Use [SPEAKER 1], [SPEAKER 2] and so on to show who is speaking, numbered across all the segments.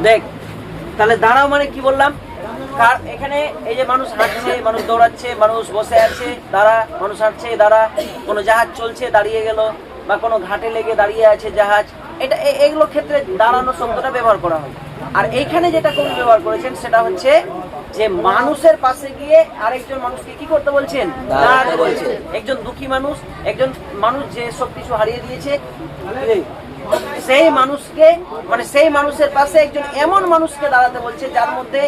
[SPEAKER 1] দেখ তাহলে দাঁড়াও মানে কি বললাম, এখানে এই যে মানুষ হাঁটছে, মানুষ দৌড়াচ্ছে, মানুষ বসে আছে দাঁড়া, মানুষ হাঁটছে দাঁড়া, কোনো জাহাজ চলছে দাঁড়িয়ে গেল, বা কোনো ঘাটে লেগে দাঁড়িয়ে আছে জাহাজ, এটা এগুলো ক্ষেত্রে দাঁড়ানো শব্দটা ব্যবহার করা হয়। আর এইখানে যেটা কবি ব্যবহার করেছেন সেটা হচ্ছে যে মানুষের পাশে গিয়ে আরেকজন মানুষকে কি করতে বলছেন, দাঁড়াতে বলছেন। একজন দুঃখী মানুষ, একজন মানুষ যে সবকিছু হারিয়ে দিয়েছে, সেই মানুষকে মানে সেই মানুষের পাশে একজন এমন মানুষকে দাঁড়াতে বলছে যার মধ্যে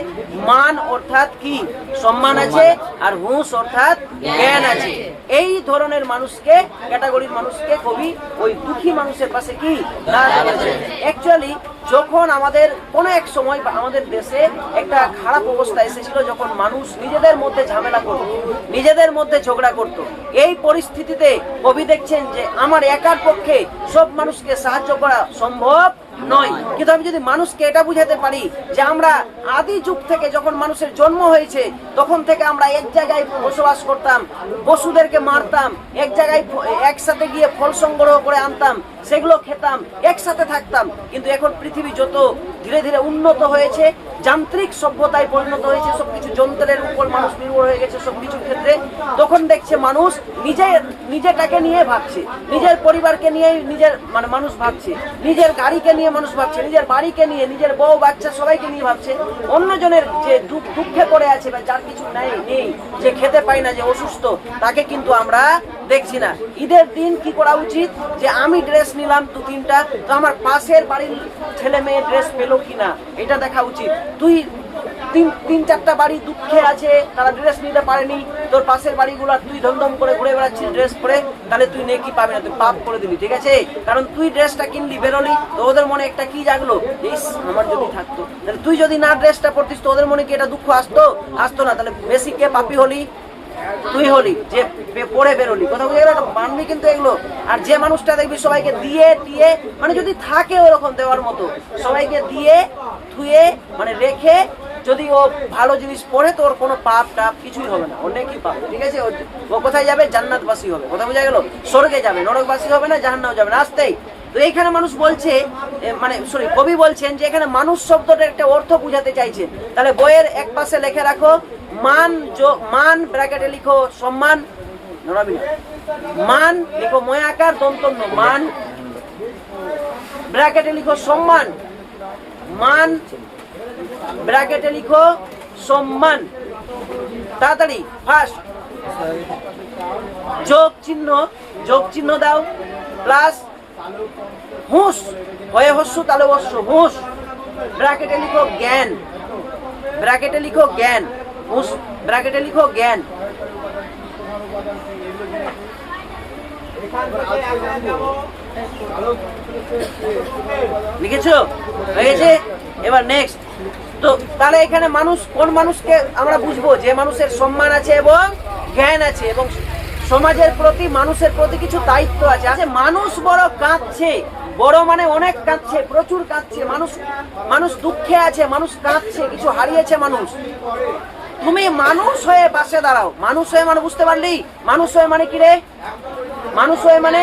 [SPEAKER 1] মান অর্থাৎ কি সম্মান আছে, আর হুঁশ অর্থাৎ জ্ঞান আছে। এই ধরনের মানুষকে, ক্যাটাগরির মানুষকে কবি ওই দুঃখী মানুষের পাশে কি দাঁড়াতে বলছে। অ্যাকচুয়ালি যখন আমাদের কোনো এক সময় বা আমাদের দেশে একটা খারাপ অবস্থা এসেছিল, যখন মানুষ নিজেদের মধ্যে ঝামেলা করত, নিজেদের মধ্যে ঝগড়া করত, এই পরিস্থিতিতে কবি দেখছেন যে আমার একার পক্ষে সব মানুষকে সাহায্য করা সম্ভব নয়, কিন্তু আমি যদি মানুষকে এটা বুঝাতে পারি যে আমরা আদি যুগ থেকে যখন মানুষের জন্ম হয়েছে তখন থেকে আমরা এক জায়গায় বসবাস করতাম, পশুদেরকে মারতাম, এক জায়গায় একসাথে গিয়ে ফল সংগ্রহ করে আনতাম, সেগুলো খেতাম, একসাথে থাকতাম। কিন্তু এখন পৃথিবী যত ধীরে ধীরে উন্নত হয়েছে, যান্ত্রিক সভ্যতায় পরিণত হয়েছে, সবকিছু যন্ত্রের উপর মানুষ নির্ভর হয়ে গেছে সবকিছুর ক্ষেত্রে, তখন দেখছে মানুষ নিজেটাকে নিয়ে ভাবছে, নিজের পরিবারকে নিয়ে নিজের মানে মানুষ ভাবছে, নিজের গাড়িকে নিয়ে মানুষ ভাবছে, নিজের বাড়িকে নিয়ে, নিজের বউ বাচ্চা সবাইকে নিয়ে ভাবছে। অন্যজনের যে দুঃখে পড়ে আছে বা যার কিছু নেই, যে খেতে পায় না, যে অসুস্থ, তাকে কিন্তু আমরা দেখছি না। ঈদের দিন কি করা উচিত, যে আমি ড্রেস নিলাম 2-3টা, তো আমার পাশের বাড়ির ছেলে মেয়ে ড্রেস পেলো কিনা এটা দেখা উচিত। তুই 3-4টা বাড়ি দুঃখে আছে, তারা ড্রেস নিতে পারেনি, তোর পাশের বাড়িগুলো তুই ধমধম করে ঘুরে বেড়াচ্ছিস ড্রেস পরে, তাহলে তুই নেকি পাবি না, তুই পাপ করে দিবি, ঠিক আছে? কারণ তুই ড্রেসটা কিনলি, বেরোলি, তো ওদের মনে একটা কি জাগলো, ইস আমার যদি থাকতো। তাহলে তুই যদি না ড্রেসটা পরতিস তো ওদের মনে কি এটা দুঃখ আসতো না? তাহলে বেশি কে পাপি হলি? তুই হলি, যে পরে বেরোলি। কথা বুঝে গেল? মানবি কিন্তু এগুলো। আর যে মানুষটা দেখবি সবাইকে দিয়ে মানে যদি থাকে ওরকম দেওয়ার মতো, সবাইকে দিয়ে ধুয়ে মানে রেখে যদি ও ভালো জিনিস পড়ে, তো ওর কোনো পাপ টাপ কিছুই হবে না, ও নেকি পাবে, ঠিক আছে? ও কোথায় যাবে? জান্নাতবাসী হবে। কথা বোঝা গেল? স্বর্গে যাবে, নরকবাসী হবে না, জাহান্নামে যাবে না, আসতেই। তো এইখানে মানুষ বলছে, মানে কবি বলছেন যে এখানে মানুষ শব্দটার একটা অর্থ বুঝাতে চাইছে। তাহলে বইয়ের এক পাশে লিখে রাখো মান ব্র্যাকেটে লিখো সম্মান, মান লিখো ময়াকার দন্তন্য মান, ব্র্যাকেটে লিখো সম্মান, মান ব্র্যাকেটে লিখো সম্মান, তাড়াতাড়ি ফার্স্ট যোগ চিহ্ন দাও, প্লাস হুঁশ, হয়ে হস্যু তাহলে অশ্ব, হুঁশ, ব্র্যাকেটে লিখো জ্ঞান, ব্র্যাকেটে লিখো জ্ঞান, হুঁশ ব্র্যাকেটে লিখো জ্ঞান। লিখেছো? হয়ে গেছে? এবার নেক্সট। তো তাহলে এখানে মানুষ, কোন মানুষকে আমরা বুঝবো? যে মানুষের সম্মান আছে এবং জ্ঞান আছে, এবং সমাজের প্রতি, মানুষের প্রতি কিছু দায়িত্ব আছে। মানুষ বড় কাঁদছে, বড় মানে অনেক কাঁদছে, প্রচুর কাঁদছে, মানুষ দুঃখে আছে, মানুষ কাঁদছে, কিছু হারিয়েছে মানুষ। তুমি মানুষ হয়ে পাশে দাঁড়াও। মানুষ হয়ে মানে বুঝতে পারলি? মানুষ হয়ে মানে কি রে? মানুষ হয়ে মানে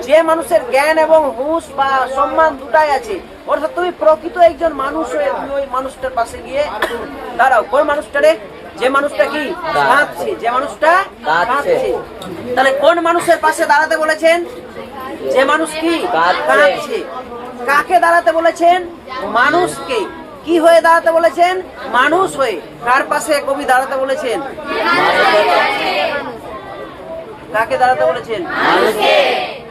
[SPEAKER 1] যে মানুষের জ্ঞান এবং হুঁশ বা সম্মান দুটাই আছে, অর্থাৎ তুমি প্রকৃত একজন মানুষ হয়ে তুমি ওই মানুষটার পাশে গিয়ে দাঁড়াও। কোন মানুষটারে? যে মানুষটা কি কাঁদছে, যে মানুষটা কাঁদছে। তাহলে কোন মানুষের পাশে দাঁড়াতে বলেছেন? যে মানুষ কি কাঁদছে। কাকে দাঁড়াতে বলেছেন? মানুষকে। কি হয়ে দাঁড়াতে বলেছেন? মানুষ হয়ে। কার পাশে কবি দাঁড়াতে বলেছেন? কাকে দাঁড়াতে বলেছেন? মানুষকে।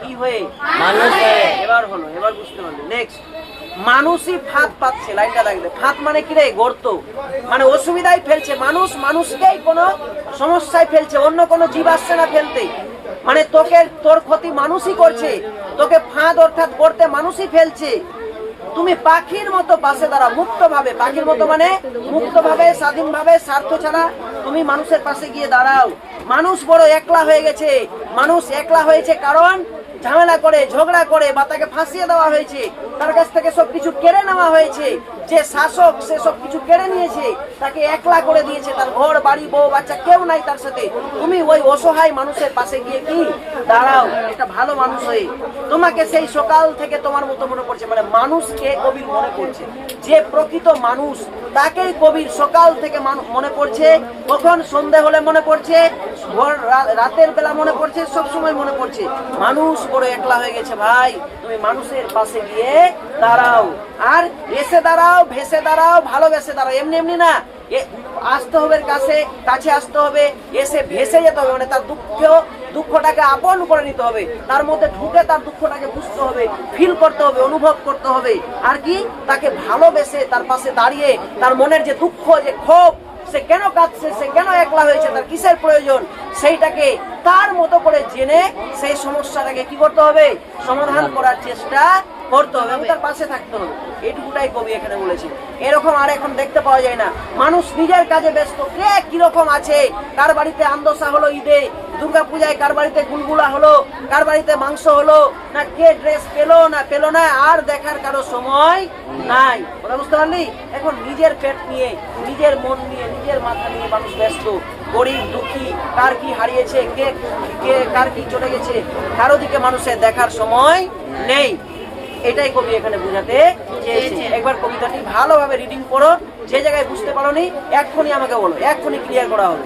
[SPEAKER 1] কি হয়ে? মানুষ হয়ে। এবার হলো, এবার বুঝতে পারলে। নেক্সট, মানুষই ফাঁদ পাচ্ছে। লাইনটা দেখবে, ফাঁদ মানে কি রে? গর্ত, মানে অসুবিধায় ফেলছে মানুষ, মানুষকেই কোনো সমস্যায় ফেলছে, অন্য কোনো জীব আসছে না ফেলতে। মানে তোর ক্ষতি মানুষই করছে, তোকে ফাঁদ অর্থাৎ গর্তে মানুষই ফেলছে। তুমি পাখির মতো পাশে দাঁড়াও, মুক্ত ভাবে। পাখির মতো মানে মুক্ত ভাবে, স্বাধীন ভাবে, স্বার্থ ছাড়া তুমি মানুষের পাশে গিয়ে দাঁড়াও। মানুষ বড় একলা হয়ে গেছে। মানুষ একলা হয়েছে কারণ ঝামেলা করে ঝগড়া করে বা তাকে ফাঁসিয়ে দেওয়া হয়েছে, তার কাছ থেকে সবকিছু কেড়ে নেওয়া হয়েছে, যে শাসক সে সবকিছু কেড়ে নিয়েছে, তাকে একলা করে দিয়েছে, তার ঘর বাড়ি বউ বাচ্চা কেউ নাই তার সাথে, তুমি ওই অসহায় মানুষের পাশে গিয়ে কি দাঁড়াও একটা ভালো মানুষ হয়ে। তোমাকে সেই সকাল থেকে তোমার মতো মনে পড়ছে, মানে মানুষকে কবির মনে পড়ছে, যে প্রকৃত মানুষ তাকেই কবির সকাল থেকে মনে পড়ছে। কখন সন্ধে হলে মনে পড়ছে, রাতের বেলা মনে পড়ছে, সব সময় মনে পড়ছে। মানুষ বড় একলা হয়ে গেছে ভাই, তুমি মানুষের পাশে গিয়ে দাঁড়াও, আর এসে দাঁড়াও, ভেসে দাঁড়াও, ভালোবেসে দাঁড়াও। এমনি এমনি না, আসতে হবে কাছে আসতে হবে, এসে ভেসে যেতে হবে, মানে তার দুঃখটাকে আপন করে নিতে হবে, তার মধ্যে ঢুকে তার দুঃখটাকে বুঝতে হবে, ফিল করতে হবে, অনুভব করতে হবে, আর কি তাকে ভালোবেসে তার পাশে দাঁড়িয়ে তার মনের যে দুঃখ, যে ক্ষোভ, সে কেন কাঁদছে, সে কেন একলা হয়েছে, তার কিসের প্রয়োজন, সেইটাকে তার মতো করে জেনে সেই সমস্যাটাকে কি করতে হবে, সমাধান করার চেষ্টা করতে হবে, এবং তার পাশে থাকতে হবে। এইটুকুটাই কবি এখানে বলেছে। এরকম আর এখন দেখতে পাওয়া যায় না। মানুষ নিজের কাজে ব্যস্ত, কে কিরকম আছে, কার বাড়িতে আমদোসা হলো ঈদে, দুর্গা পূজায় কার বাড়িতে গুলগুলা হলো, কার বাড়িতে মাংস হলো, না কে ড্রেস পেলো না, আর দেখার কারো সময় নাই। কথা বুঝতে পারলি? এখন নিজের পেট নিয়ে, নিজের মন নিয়ে, নিজের মাথা নিয়ে মানুষ ব্যস্ত। গরিব দুঃখী কার কি হারিয়েছে, কে কার কি চলে গেছে, কারো দিকে মানুষের দেখার সময় নেই। এটাই কবি এখানে বোঝাতে চেয়েছে। একবার কবিতাটি ভালোভাবে রিডিং করো, যে জায়গায় বুঝতে পারোনি এক্ষুনি আমাকে বলো, এক্ষুনি ক্লিয়ার করা হবে।